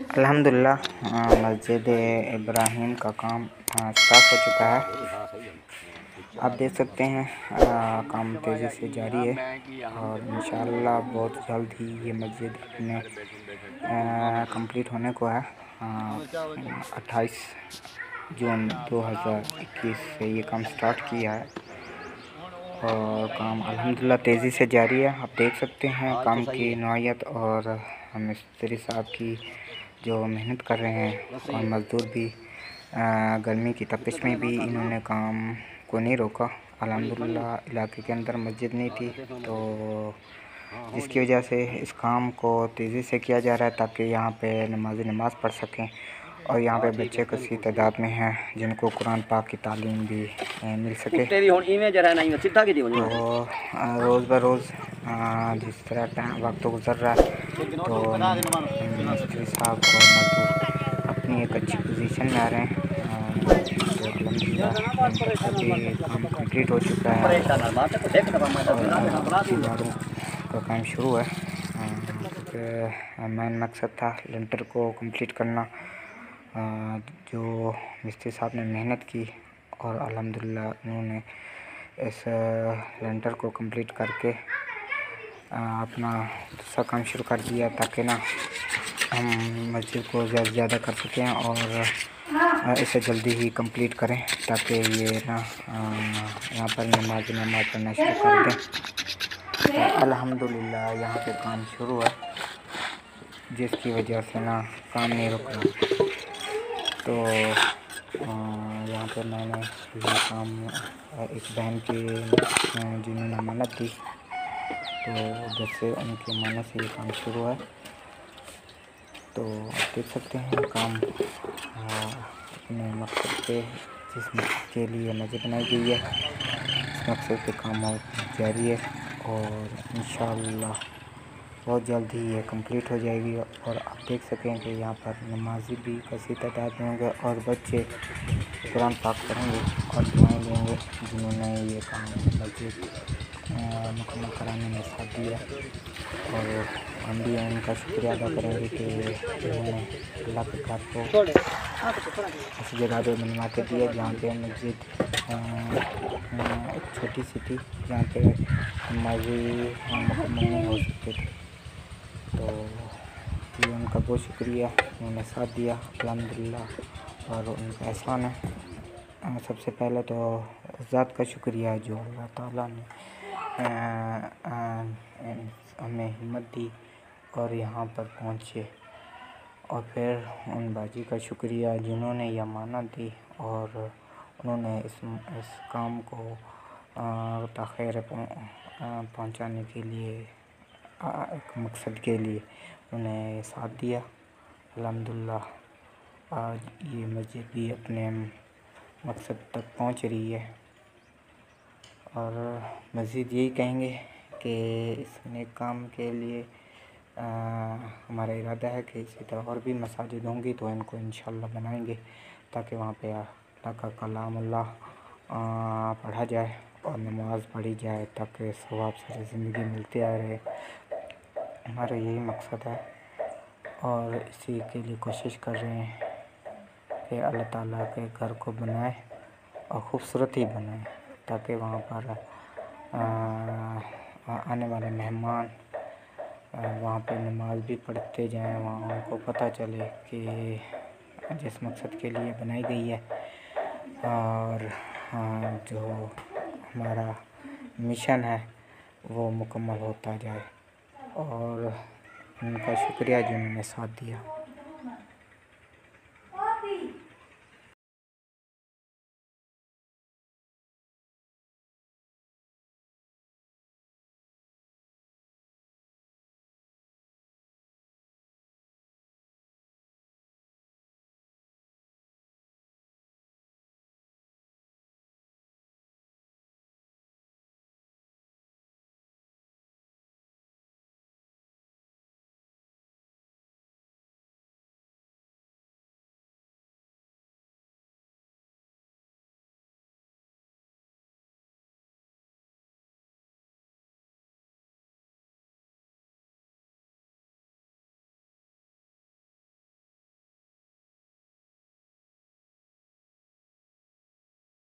अल्हम्दुलिल्लाह मस्जिद इब्राहिम का काम स्टार्ट हो चुका है। आप देख सकते हैं काम तेज़ी से जारी है और इंशाअल्लाह बहुत जल्द ही ये मस्जिद अपने कंप्लीट होने को है। 28 जून 2021 से ये काम स्टार्ट किया है और काम अल्हम्दुलिल्लाह तेज़ी से जारी है। आप देख सकते हैं काम की नौइयत और मिस्त्री साहब की जो मेहनत कर रहे हैं और मज़दूर भी गर्मी की तपिश में भी इन्होंने काम को नहीं रोका। अल्हम्दुलिल्लाह इलाके के अंदर मस्जिद नहीं थी तो जिसकी वजह से इस काम को तेज़ी से किया जा रहा है ताकि यहाँ पे नमाज़ पढ़ सकें और यहाँ पे बच्चे कसी तादाद में हैं जिनको कुरान पाक की तालीम भी मिल सके। तो रोज़ बरोज़ जिस तरह वक्त गुज़र रहा है तो मिस्त्री साहब और मज़दूर अपनी एक अच्छी पोजीशन में आ रहे हैं। तो अल्हम्दुलिल्लाह काम कंप्लीट हो चुका है और दीवारों का काम शुरू है क्योंकि मेन मकसद था लेंटर को कंप्लीट करना। जो मिस्त्री साहब ने मेहनत की और अल्हम्दुलिल्लाह उन्होंने इस लेंटर को कंप्लीट करके अपना दूसरा काम शुरू कर दिया ताकि ना हम मस्जिद को ज़्यादा से ज़्यादा कर सकें और इसे जल्दी ही कंप्लीट करें ताकि ये ना यहाँ पर नमाज पढ़ना शुरू कर दें। तो अल्हम्दुलिल्लाह यहाँ पे काम शुरू है जिसकी वजह से ना काम नहीं रुक रहा। तो यहाँ पे मैंने ये काम एक बहन की जिन्होंने अमानत दी तो जब से उनकी अमानत से ये काम शुरू है। तो आप देख सकते हैं काम अपने मकसद पे जिस मकसद के लिए मस्जिद बनाई गई है इस मकसद पे काम जारी है और इंशाअल्लाह बहुत जल्द ही ये कंप्लीट हो जाएगी। और आप देख सकें कि यहाँ पर नमाजी भी कसी तादाद में होंगे और बच्चे कुरान पाक पढ़ेंगे और दुआएं लेंगे जिन्होंने ये काम मस्जिद मुकम्मल कराने में साथ दिया। और हम भी उनका शुक्रिया अदा करेंगे कि उन्होंने अल्लाह के घर को ऐसी जगह पे बनवा के दिया जहाँ पे मस्जिद एक छोटी सी थी जहाँ पे नमाज़ी मुकम्मल नहीं हो सकते थे। तो ये उनका बहुत शुक्रिया, उन्होंने साथ दिया अल्हम्दुलिल्लाह और उनका एहसान है। सबसे पहले तो ज़ात का शुक्रिया है जो अल्लाह ताला ने हमें हिम्मत दी और यहाँ पर पहुँचे और फिर उन बाजी का शुक्रिया जिन्होंने यह अमानत दी और उन्होंने इस काम को ताख़ीर पहुँचाने के लिए एक मकसद के लिए उन्हें साथ दिया। अल्हम्दुलिल्लाह आज ये मस्जिद भी अपने मकसद तक पहुँच रही है और मज़ीद यही कहेंगे कि इस नेक काम के लिए हमारा इरादा है कि इसी तरह और भी मसाजिद होंगी तो इनको इंशाअल्लाह बनाएंगे ताकि वहाँ पे अल्लाह का कलामुल्लाह पढ़ा जाए और नमाज़ पढ़ी जाए ताकि सवाब सारी ज़िंदगी मिलती आ रहे। हमारा यही मकसद है और इसी के लिए कोशिश कर रहे हैं कि अल्लाह ताला के घर को बनाए और ख़ूबसूरत ही बनाए ताकि वहाँ पर आने वाले मेहमान वहाँ पे नमाज भी पढ़ते जाएं, वहाँ उनको पता चले कि जिस मकसद के लिए बनाई गई है और जो हमारा मिशन है वो मुकम्मल होता जाए। और उनका शुक्रिया जिन्होंने साथ दिया।